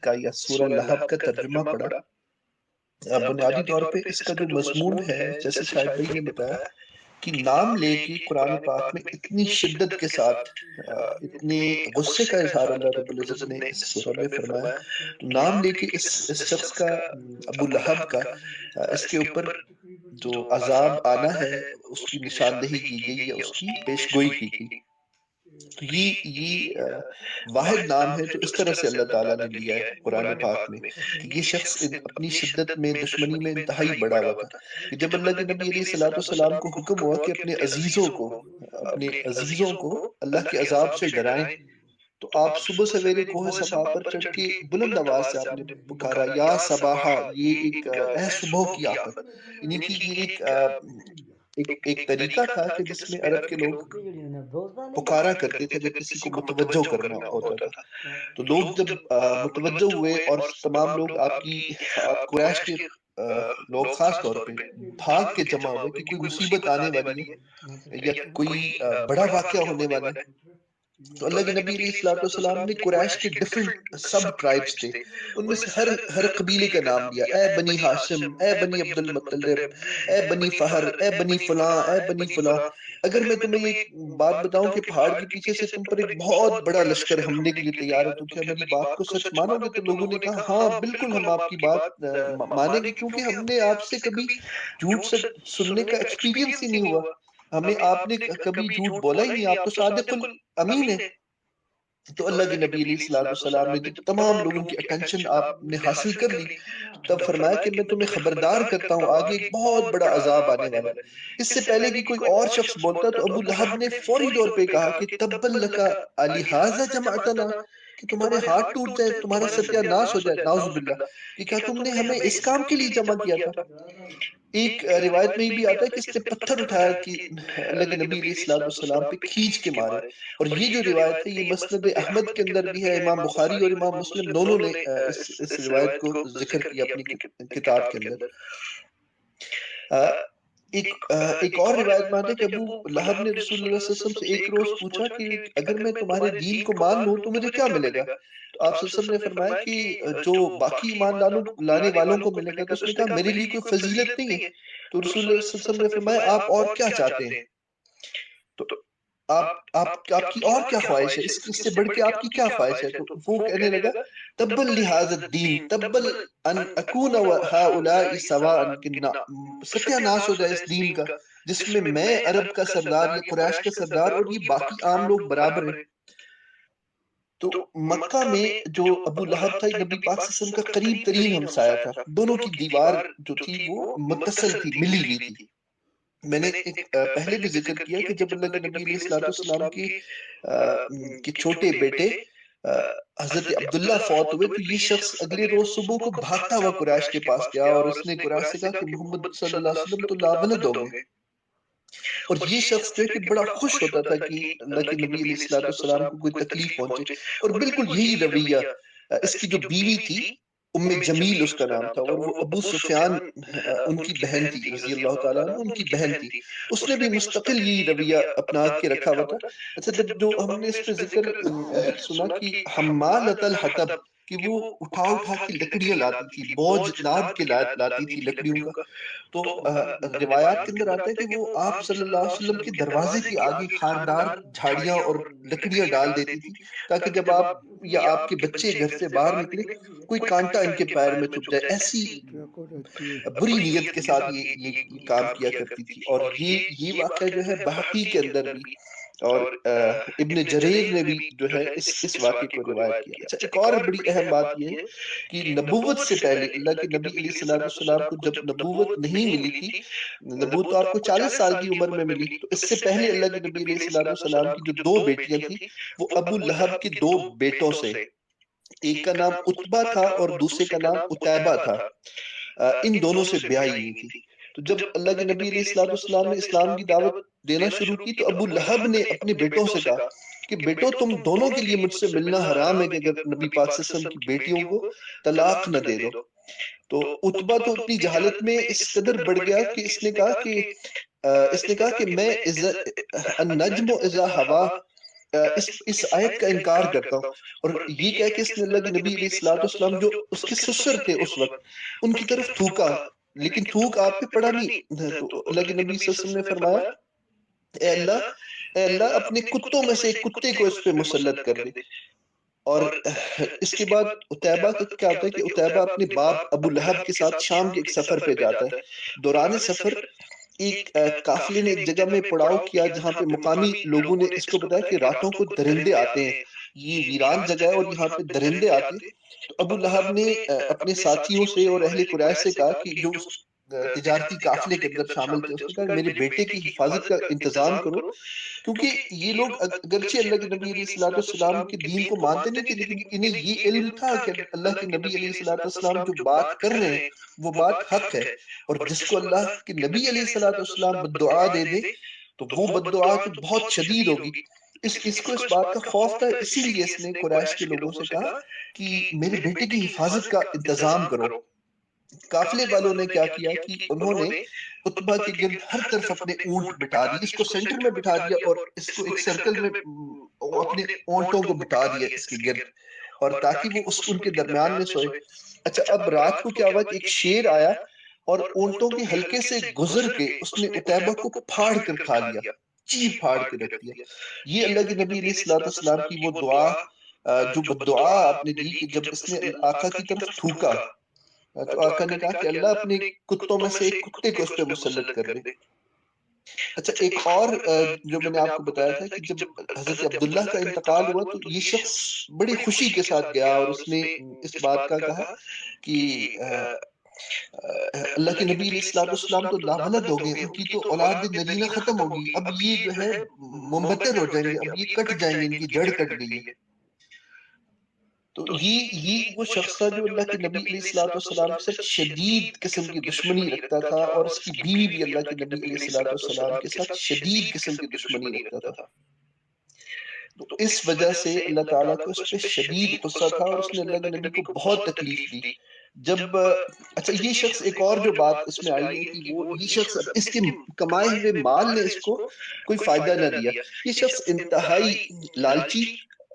کا یا سورہ لہب کا ترجمہ پڑھا، بنیادی طور پہ اس کا جو مضمون ہے جیسے شاہد بھائی نے بتایا کہ نام لے کے قرآن پاک میں اتنی شدت کے ساتھ اتنے غصے کا اظہار اللہ رب العزت نے اس سورہ میں فرمایا، تو نام لے کے اس شخص کا، ابو لہب کا، اس کے اوپر جو عذاب آنا ہے اس کی نشاندہی کی گئی یا اس کی پیش گوئی کی گئی۔ تو یہ واحد نام ہے جو اس طرح سے اللہ تعالیٰ نے لیا ہے قرآن پاک میں کہ یہ شخص اپنی شدت میں، دشمنی میں انتہائی بڑا ہوا تھا کہ جب اللہ کے نبی علیہ الصلوۃ والسلام کو حکم ہوا کہ اپنے عزیزوں کو اللہ کے عذاب سے ڈرائیں، تو آپ صبح سویرے کوہ صفا پر چڑھ کے بلند آواز سے آپ نے پکارا یا صباحا، یہ ایک اے صبح کی آفت، یعنی کہ یہ ایک طریقہ تھا کہ جس میں عرب کے لوگ پکارا کرتے تھے جب کسی کو متوجہ کرنا ہوتا تھا۔ تو لوگ جب متوجہ ہوئے اور تمام لوگ آپ قریش کے لوگ خاص طور پہ بھاگ کے جمع ہوئے کہ کوئی مصیبت آنے والی ہے یا کوئی بڑا واقعہ ہونے والا ہے، تو اللہ کے نبی علیہ الصلوۃ والسلام نے قریش کے ڈفرنٹ سب ٹرائبس تھے، ان میں سے ہر قبیلے کا نام لیا، اے بنی ہاشم، اے بنی عبد المطلب، اے بنی فہر، اے بنی فلاں، اے بنی فلاں۔ اگر میں تمہیں یہ بات بتاؤں کہ پہاڑ کے پیچھے سے تم پر ایک بہت بڑا لشکر حملے کے لیے تیار ہے، تو کیا میری بات کو سچ مانو گے؟ تو لوگوں نے کہا ہاں بالکل ہم آپ کی بات مانیں گے، کیونکہ ہم نے آپ سے کبھی جھوٹ سننے کا ایکسپیرینس ہی نہیں ہوا، ہمیں آپ نے کبھی جھوٹ بولا ہی نہیں، آپ تو صادق الامین ہے۔ تو اللہ کے نبی علیہ الصلوۃ والسلام نے جب تمام لوگوں کی اٹینشن آپ نے حاصل کر لی، تو تب فرمایا کہ میں تمہیں خبردار کرتا ہوں آگے ایک بہت بڑا عذاب آنے والا ہے۔ اس سے پہلے کہ کوئی اور شخص بولتا تو ابو لہب نے فوری طور پہ کہا کہ تبا لک الہٰذا جمعتنا، کہ تمہارے ہاتھ ٹوٹ جائے، تمہارا ستیہ ناش ہو جائے، نعوذ باللہ، کہ کیا تم نے ہمیں اس کام کے لیے جمع کیا تھا؟ ایک روایت میں یہ بھی آتا ہے کہ اس نے پتھر اٹھایا کہ اللہ کے نبی علیہ الصلوۃ والسلام پہ کھینچ کے مارے، اور یہ جو روایت ہے یہ مسند احمد کے اندر بھی ہے، امام بخاری اور امام مسلم دونوں نے اس روایت کو ذکر کیا اپنی کتاب کے اندر۔ ایک اور روایت میں آتا ہے کہ ابو لہب نے رسول اللہ صلی اللہ علیہ وسلم سے ایک روز پوچھا کہ اگر میں تمہارے دین کو مان لوں تو مجھے کیا ملے گا؟ تو آپ صلی اللہ علیہ وسلم نے فرمایا کہ جو باقی ایمان لانے والوں کو ملے گا، تو اس نے کہا میرے لیے کوئی فضیلت نہیں ہے؟ تو رسول اللہ صلی اللہ علیہ وسلم نے فرمایا آپ اور کیا چاہتے ہیں؟ تو آپ کی اور کیا خواہش ہے، اس سے بڑھ کے آپ کی کیا خواہش ہے؟ تو وہ کہنے لگا تبا لہذا الدین، تبا ان اکون ہؤلاء سواء، ستیہ ناش ہو جائے اس دین کا جس میں عرب کا سردار یا قریش کا سردار اور یہ باقی عام لوگ برابر ہیں۔ تو مکہ میں جو ابو لہب تھا نبی پاک صلی اللہ علیہ وسلم کا قریب ترین ہمسایہ تھا، دونوں کی دیوار جو تھی وہ متصل تھی، ملی ہوئی تھی۔ میں نے پہلے بھی ذکر کیا کہ جب اللہ کے نبی علیہ الصلوۃ والسلام کے چھوٹے بیٹے حضرت عبداللہ فوت ہوئے، تو یہ شخص اگلے روز صبح کو بھاگتا ہوا قریش کے پاس گیا اور اس نے قریش سے کہا کہ محمد صلی اللہ علیہ وسلم تو لاولد ہو گئے۔ اور یہ شخص جو ہے کہ بڑا خوش ہوتا تھا کہ اللہ کے نبی علیہ الصلوۃ والسلام کو کوئی تکلیف پہنچے، اور بالکل یہی رویہ اس کی جو بیوی تھی ام جمیل اس کا نام تھا، اور وہ ابو سفیان ان کی بہن تھی رضی اللہ تعالیٰ عنہ، ان کی بہن تھی، اس نے بھی مستقل یہی رویہ اپنا کے رکھا ہوا تھا۔ اچھا، جب جو ہم نے اس پہ ذکر سنا کہ حمالۃ الحطب، کہ وہ اٹھا کے لکڑیاں لاتی تھی، بوجھ لاد کے لاتی تھی لکڑیوں کا، تو روایات کے اندر آتا ہے کہ وہ آپ صلی اللہ علیہ وسلم کے دروازے کے آگے خاردار جھاڑیاں اور لکڑیاں ڈال دیتی تھی تاکہ جب آپ یا آپ کے بچے گھر سے باہر نکلے کوئی کانٹا ان کے پیر میں چبھ جائے۔ ایسی بری نیت کے ساتھ یہ کام کیا کرتی تھی، اور یہ واقعہ جو ہے بحقی کے اندر بھی، اور ابن جریر نے بھی جو ہے اس واقعے کو روایت کیا۔ اچھا، ایک اور بڑی اہم بات یہ ہے کہ نبوت سے پہلے اللہ کے نبی علیہ الصلوۃ والسلام کو جب نبوت نہیں ملی تھی، نبوت تو آپ کو 40 سال کی عمر میں ملی، تو اس سے پہلے اللہ کے نبی علیہ الصلوۃ والسلام کی جو دو بیٹیاں تھیں وہ ابو لہب کے دو بیٹوں سے، ایک کا نام عتبہ تھا اور دوسرے کا نام عتیبہ تھا، ان دونوں سے بیاہی ہوئی تھی۔ تو جب اللہ کے نبی علیہ الصلوۃ والسلام نے اسلام کی دعوت دینا شروع کی تو ابو لہب نے اپنے بیٹوں سے کہا کہ بیٹو تم دونوں کے لیے مجھ سے ملنا حرام ہے کہ اگر نبی پاک صلی اللہ علیہ وسلم کی بیٹیوں کو طلاق نہ دے دو۔ تو عتبہ تو اپنی جہالت میں اس قدر بڑھ گیا کہ اس نے کہا کہ میں النجم اذا ہوا اس آیت کا انکار کرتا ہوں، اور یہ کہہ کہ اس نے اللہ کے نبی علیہ الصلوۃ والسلام جو اس کے سسر تھے اس وقت ان کی طرف تھوکا، لیکن تھوک آپ پہ پڑا نہیں، تو اللہ کے نبی صلی اللہ علیہ وسلم نے فرمایا اے اللہ اپنے کتوں میں سے ایک کتے کو اس پہ مسلط کر دے۔ اور اس کے بعد عتیبہ کا کیا ہوتا ہے کہ عتیبہ اپنے باپ ابو لہب کے ساتھ شام کے ایک سفر پہ جاتا ہے، دوران سفر ایک قافلے نے ایک جگہ میں پڑاؤ کیا جہاں پہ مقامی لوگوں نے اس کو بتایا کہ راتوں کو درندے آتے ہیں، یہ ویران جگہ ہے اور یہاں پہ درندے آتے ہیں۔ تو ابو لہب نے اپنے ساتھیوں سے اور اہل قریش سے کہا کہ جو اس تجارتی قافلے کے اندر شامل تھے، اس نے کہا میرے بیٹے کی حفاظت کا انتظام کرو، کیونکہ یہ لوگ اگرچہ اللہ کے نبی علیہ الصلوۃ والسلام کے دین کو مانتے نہیں تھے، لیکن انہیں یہ علم تھا کہ اللہ کے نبی علیہ الصلوۃ والسلام جو بات کر رہے ہیں وہ بات حق ہے، اور جس کو اللہ کے نبی علیہ الصلوۃ والسلام بددعا دے دے تو وہ بددعا جو بہت شدید ہوگی۔ اس کو اس بات کا خوف تھا، اسی لیے اس نے قریش کے لوگوں سے کہا کہ میرے بیٹے کی حفاظت کا انتظام کرو۔ قافلے والوں نے کیا کیا کہ انہوں نے عتبہ کے گرد ہر طرف اپنے اونٹ بٹھا دیے، اس کو سینٹر میں بٹھا دیا اور اس کو ایک سرکل میں اپنے اونٹوں کو بٹھا دیا اس کے گرد، اور تاکہ وہ ان کے درمیان میں سوئے۔ اچھا اب رات کو کیا ہوا کہ ایک شیر آیا اور اونٹوں کے حلقے سے گزر کے اس نے عتیبہ کو پھاڑ کر کھا لیا، چیر پھاڑ کے رکھ دیا۔ یہ اللہ کے نبی علیہ الصلوۃ والسلام کی وہ دعا جو بددعا آپ نے دی کہ جب اس نے آقا کی طرف تھوکا تو آقا نے کہا کہ اللہ اپنے کتوں میں سے ایک کتے کو اس پہ مسلط کر دے۔ اچھا ایک اور جو میں نے آپ کو بتایا تھا کہ جب حضرت عبداللہ کا انتقال ہوا تو یہ شخص بڑی خوشی کے ساتھ گیا اور اس نے اس بات کا کہا کہ اللہ کے نبی علیہ الصلوۃ والسلام تو لاولد ہو گئے، ان کی تو اولاد نرینہ ختم ہوگی، اب یہ جو ہے منبتر ہو جائیں گے، اب یہ کٹ جائیں گے، ان کی جڑ کٹ گئی ہے۔ تو یہ وہ شخص تھا جو اللہ کے نبی علیہ الصلوۃ والسلام کے ساتھ شدید قسم کی دشمنی رکھتا تھا، اور اس کی بیوی بھی اللہ کے نبی علیہ الصلوۃ والسلام کے ساتھ شدید قسم کی دشمنی رکھتا تھا۔ تو اس وجہ سے اللہ تعالیٰ کو اس پہ شدید غصہ تھا اور اس نے اللہ کے نبی کو بہت تکلیف دی۔ جب اچھا یہ شخص ایک اور جو بات اس میں آئی ہے کہ وہ یہ شخص اس کے کمائے ہوئے مال نے اس کو کوئی فائدہ نہ دیا، یہ شخص انتہائی لالچی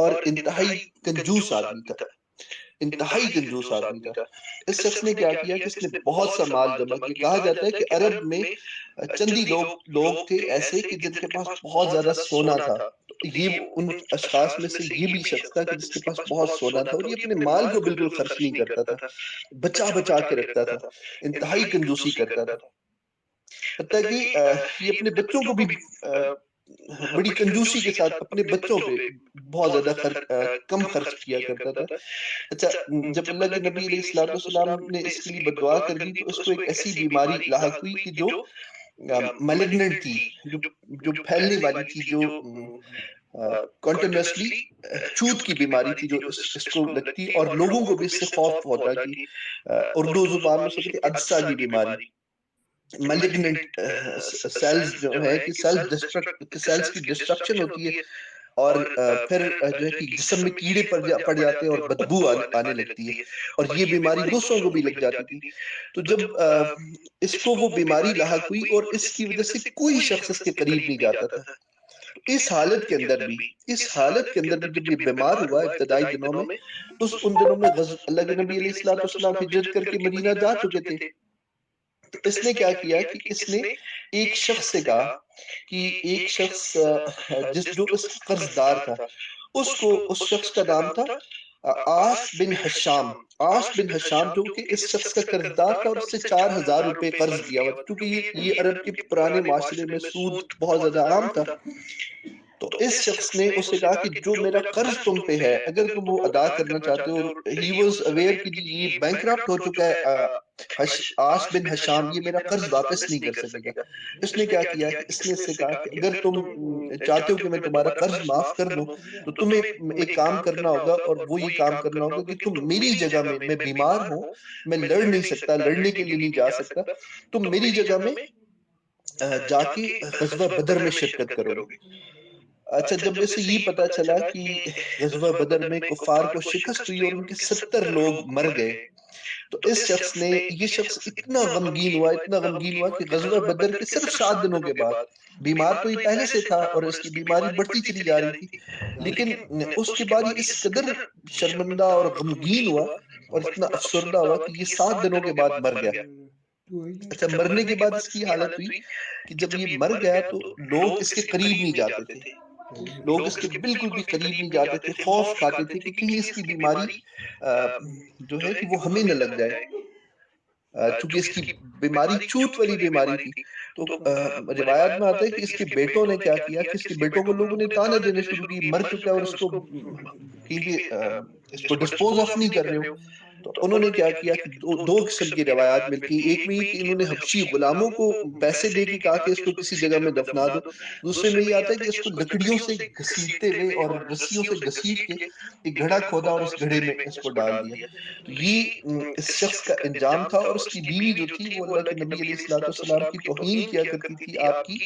اور انتہائی کنجوس آدمی تھا، انتہائی کنجوس آدمی تھا۔ اس شخص نے کیا کیا کہ اس نے بہت سا مال جمع کیا۔ کہا جاتا ہے کہ عرب میں چندی لوگ تھے ایسے کہ جن کے پاس بہت زیادہ سونا تھا، یہ ان اشخاص میں سے یہ بھی شخص تھا کہ جس کے پاس بہت سونا تھا، اور یہ اپنے مال کو بالکل خرچ نہیں کرتا تھا، بچا بچا کے رکھتا تھا، انتہائی کنجوسی کرتا تھا، حتیٰ کہ یہ اپنے بچوں کو بھی بڑی کنجوسی کے ساتھ اپنے بچوں پہ بہت زیادہ کم خرچ کیا کرتا تھا۔ اچھا جب اللہ کے نبی علیہ الصلوۃ والسلام نے اس کے لیے بددعا کر دی تو اس کو ایک ایسی بیماری لاحق ہوئی کہ جو میلیگننٹ تھی، جو پھیلنے والی تھی، جو کنٹینیوسلی چوت کی بیماری تھی جو اس کو لگتی، اور لوگوں کو بھی اس سے خوف ہوتا کہ اردو زبان میں سے کہتے عدسہ کی بیماری، میلیگننٹ سیلز جو ہے کہ سیلز کی ڈسٹرکشن ہوتی ہے، اور پھر جو ہے کہ جسم میں کیڑے پڑ جاتے ہیں اور بدبو آنے لگتی ہے، اور یہ بیماری دوسروں کو بھی لگ جاتی تھی۔ تو جب اس کو وہ بیماری لاحق ہوئی اور اس کی وجہ سے کوئی شخص اس کے قریب نہیں جاتا تھا، اس حالت کے اندر بھی جب یہ بیمار ہوا ابتدائی دنوں میں، ان دنوں میں اللہ کے نبی علیہ الصلوۃ والسلام ہجرت کر کے مدینہ جا چکے تھے، تو اس نے کیا کیا کہ اس نے ایک شخص سے کہا کہ ایک شخص جو اس قرض دار تھا، اس شخص کا نام تھا عاص بن حشام، جو کہ اس شخص کا قرض دار تھا اور اس سے 4000 روپے قرض لیا ہوا، کیونکہ یہ عرب کے پرانے معاشرے میں سود بہت زیادہ عام تھا۔ تو اس شخص نے اسے کہا کہ جو میرا قرض تم پہ ہے اگر تم وہ ادا کرنا چاہتے ہو، اور ہی واز اویئر کہ یہ بینکرپٹ ہو چکا ہے عاص بن حشام، یہ میرا قرض واپس نہیں کر سکے گا۔ اس نے کیا کیا کہ اس نے اس سے کہا کہ اگر تم چاہتے ہو کہ میں تمہارا قرض معاف کر دوں تو تمہیں ایک کام کرنا ہوگا، اور وہ یہ کام کرنا ہوگا کہ تم میری جگہ میں بیمار ہوں، میں لڑ نہیں سکتا، لڑنے کے لیے نہیں جا سکتا، تم میری جگہ میں جا کے غزوہ بدر میں شرکت کرو گے۔ اچھا جب اسے یہ پتا چلا کہ غزوہ بدر میں کفار کو شکست ہوئی اور ان کے 70 لوگ مر گئے، تو اس شخص نے یہ شخص اتنا غمگین ہوا کہ غزوہ بدر کے صرف 7 دنوں کے بعد، بیمار تو یہ پہلے سے تھا اور اس کی بیماری بڑھتی چلی جا رہی تھی، لیکن اس کے بعد یہ اس قدر شرمندہ اور غمگین ہوا اور اتنا افسردہ ہوا کہ یہ 7 دنوں کے بعد مر گیا۔ اچھا، مرنے کے بعد اس کی حالت ہوئی کہ جب یہ مر گیا تو لوگ اس کے قریب نہیں جاتے تھے، لوگ اس کے بالکل بھی قریب نہیں جاتے تھے، خوف کھاتے تھے کہ کہیں اس کی بیماری جو ہے کہ وہ ہمیں نہ لگ جائے، چونکہ اس کی بیماری چوت والی بیماری تھی۔ تو روایات میں آتا ہے کہ اس کے بیٹوں نے کیا کیا کہ اس کے بیٹوں کو لوگوں نے تانے دینے شروع کی، مر چکا ہے اور اس کو کہیں بھی اس کو ڈسپوز آف نہیں کر رہے ہو۔ تو انہوں نے کیا کیا کہ دو قسم کی روایات ملتی ہیں، ایک میں یہ کہ انہوں نے حبشی غلاموں کو پیسے دے کے کہا کہ اس کو کسی جگہ میں دفنا دو، دوسرے میں یہ آتا ہے کہ اس کو لکڑیوں سے گھسیٹتے ہوئے اور رسیوں سے گھسیٹ کے ایک گڑھا کھودا اور اس گڑھے میں اس کو ڈال دیا۔ تو یہ اس شخص کا انجام تھا، اور اس کی بیوی جو تھی وہ اللہ کے نبی علیہ الصلوۃ والسلام کی توہین کیا کرتی تھی، آپ کی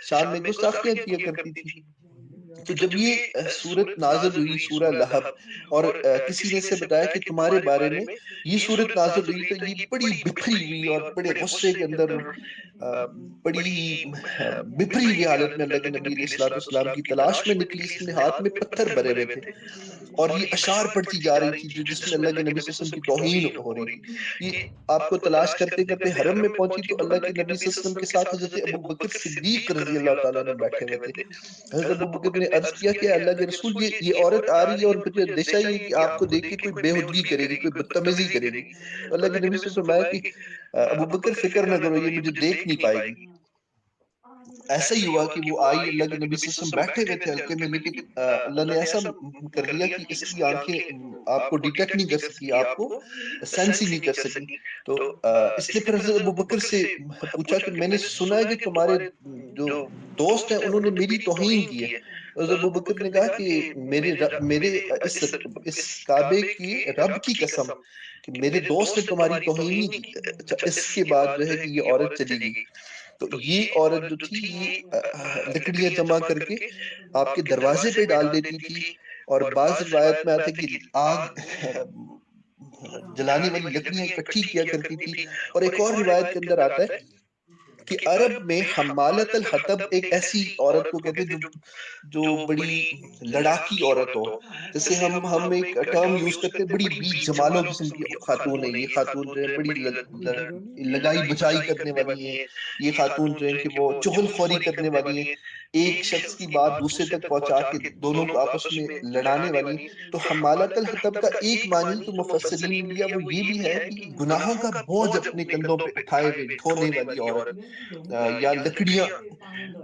شان میں گستاخیاں کیا کرتی تھی۔ تو جب یہ سورت نازل ہوئی، سورہ لہب، اور کسی نے سے بتایا کہ تمہارے بارے میں یہ سورت نازل ہوئی، تو یہ بڑی بکھری ہوئی اور بڑے غصے کے اندر بڑی بپھری ہوئی حالت میں اللہ کے نبی علیہ الصلوۃ والسلام کی تلاش میں نکلی۔ اس نے ہاتھ میں پتھر بھرے ہوئے تھے اور یہ اشعار پڑھتی جا رہی تھی جس میں اللہ کے نبی صلی اللہ علیہ وسلم کی توہین ہو رہی تھی۔ یہ آپ کو تلاش کرتے کرتے حرم میں پہنچی تو اللہ کے نبی صلی اللہ علیہ وسلم کے ساتھ حضرت ابو بکر صدیق رضی اللہ تعالیٰ عنہ بیٹھے ہوئے تھے۔ حضرت ابو بکر نے عرض کیا کہ اللہ کے رسول، یہ عورت آ رہی ہے اور مجھے اندیشہ یہ کہ آپ کو دیکھ کے کوئی بےہودگی کرے گی، کوئی بدتمیزی کرے گی۔ تو اللہ کے نبی سے فرمایا کہ ابو بکر فکر نہ کرو، یہ مجھے دیکھ نہیں پائے گی۔ ایسا ہی ہوا کہ وہ آئی، اللہ کے نبی صلی اللہ علیہ وسلم بیٹھے ہوئے تھے حلقے میں، لیکن اللہ نے ایسا کر دیا کہ اس کی آنکھیں آپ کو ڈیٹیکٹ نہیں کر سکی، آپ کو سینس ہی نہیں کر سکی۔ تو اس نے پھر حضرت ابو بکر سے پوچھا کہ میں نے سنا ہے کہ تمہارے جو دوست ہیں انہوں نے میری توہین کی ہے۔ حضرت ابو بکر نے کہا کہ میرے اس کعبے کی رب کی قسم کہ میرے دوست نے تمہاری توہین نہیں کی۔ اچھا، اس کے بعد جو ہے کہ یہ عورت چلی گئی۔ تو یہ عورت جو تھی یہ لکڑیاں جمع کر کے آپ کے دروازے پہ ڈال دیتی تھی، اور بعض روایت میں آتا ہے کہ آگ جلانے والی لکڑیاں اکٹھی کیا کرتی تھی، اور ایک اور روایت کے اندر آتا ہے کہ عرب میں حمالت الحطب ایک ایسی عورت کو کہتے ہیں جو بڑی لڑاکی عورت ہو۔ جیسے ہم ایک ٹرم یوز کرتے ہیں، بڑی بی جمالو قسم کی خاتون ہے یہ خاتون، جو ہے بڑی لگائی بچائی کرنے والی ہیں، یہ خاتون جو ہے کہ وہ چغل خوری کرنے والی ہیں، ایک شخص کی بات دوسرے تک پہنچا کے دونوں کو آپس میں لڑانے والی ہیں۔ تو حمالت الحطب کا ایک معنی جو مفسرین نے لیا وہ یہ بھی ہے کہ گناہوں کا بوجھ اپنے کندھوں پہ اٹھائے ہوئے ڈھونے والی عورت، یا لکڑیاں،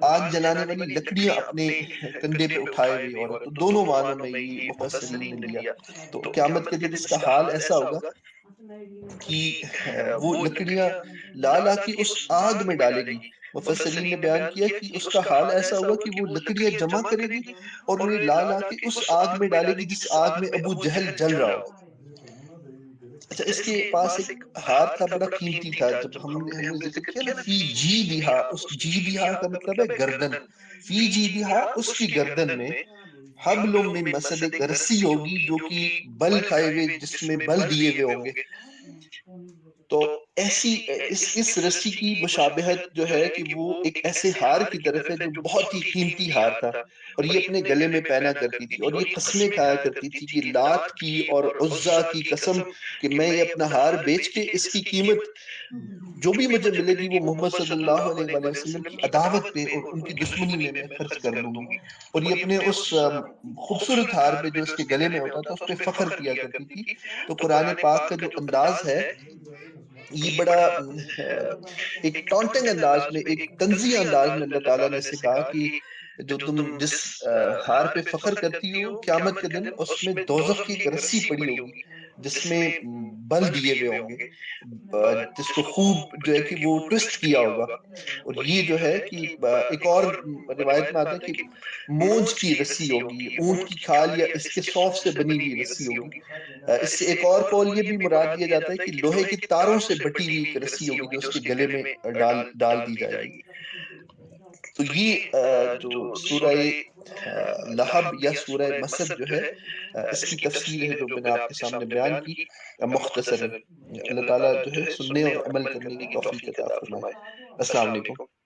آگ جلانے والی لکڑیاں اپنے کندھے پہ اٹھائے ہوئی عورت۔ تو دونوں معنوں میں یہ مفسرین نے لیا۔ تو قیامت کے دن اس کا حال ایسا ہوگا کہ وہ لکڑیاں لا لا کے اس آگ میں ڈالے گی۔ مفسرین نے بیان کیا کہ اس کا حال ایسا ہوگا کہ وہ لکڑیاں جمع کرے گی اور انہیں لا لا کے اس آگ میں ڈالے گی جس آگ میں ابو جہل جل رہا ہوگا۔ اچھا، اس کے پاس ایک ہار تھا، بڑا قیمتی تھا، جب ہم نے ذکر کیا نا فی جی دہا، اس جی دہا کا مطلب ہے گردن، فی جی دہا اس کی گردن میں حبل من مسد، ایک رسی ہوگی جو کہ بل کھائے ہوئے، جس میں بل دیے ہوئے ہوں گے۔ تو ایسی اس رسی کی مشابہت جو ہے کہ وہ ایک ایسے ہار کی طرف ہے جو بہت ہی قیمتی ہار تھا، اور یہ اپنے گلے میں پہنا کرتی تھی، اور یہ قسمیں کھایا کرتی تھی کہ لات کی اور عزا کی قسم کہ میں یہ اپنا ہار بیچ کے اس کی قیمت جو بھی مجھے ملے گی وہ محمد صلی اللہ علیہ وآلہ وسلم کی عداوت پہ اور ان کی دشمنی میں خرچ کر دوں گی۔ اور یہ اپنے اس خوبصورت ہار پہ جو اس کے گلے میں ہوتا تھا اس پہ فخر کیا کرتی تھی۔ تو قرآن پاک کا جو انداز ہے یہ بڑا ایک ٹونٹنگ انداز میں، ایک طنزیہ انداز میں اللہ تعالیٰ نے اسے کہا کہ جو تم جس ہار پہ فخر کرتی ہو قیامت کے دن اس میں دوزخ کی ایک رسی پڑی ہوگی جس میں بل دیے ہوئے ہوں گے، جس کو خوب جو ہے کہ وہ ٹوسٹ کیا ہوگا۔ اور یہ جو ہے کہ ایک اور روایت میں آتا ہے کہ مونج کی رسی ہوگی، اونٹ کی کھال یا اس کے صوف سے بنی ہوئی رسی ہوگی۔ اس سے ایک اور قول یہ بھی مراد لیا جاتا ہے کہ لوہے کی تاروں سے بٹی ہوئی ایک رسی ہوگی جو اس کے گلے میں ڈال دی جائے گی۔ تو یہ جو سورہ لہب یا سورہ مسد جو ہے اس کی تفصیل ہے جو میں نے آپ کے سامنے بیان کی مختصراً۔ اللہ تعالیٰ جو ہے سننے اور عمل کرنے کی توفیق عطا فرمائے۔ السلام علیکم۔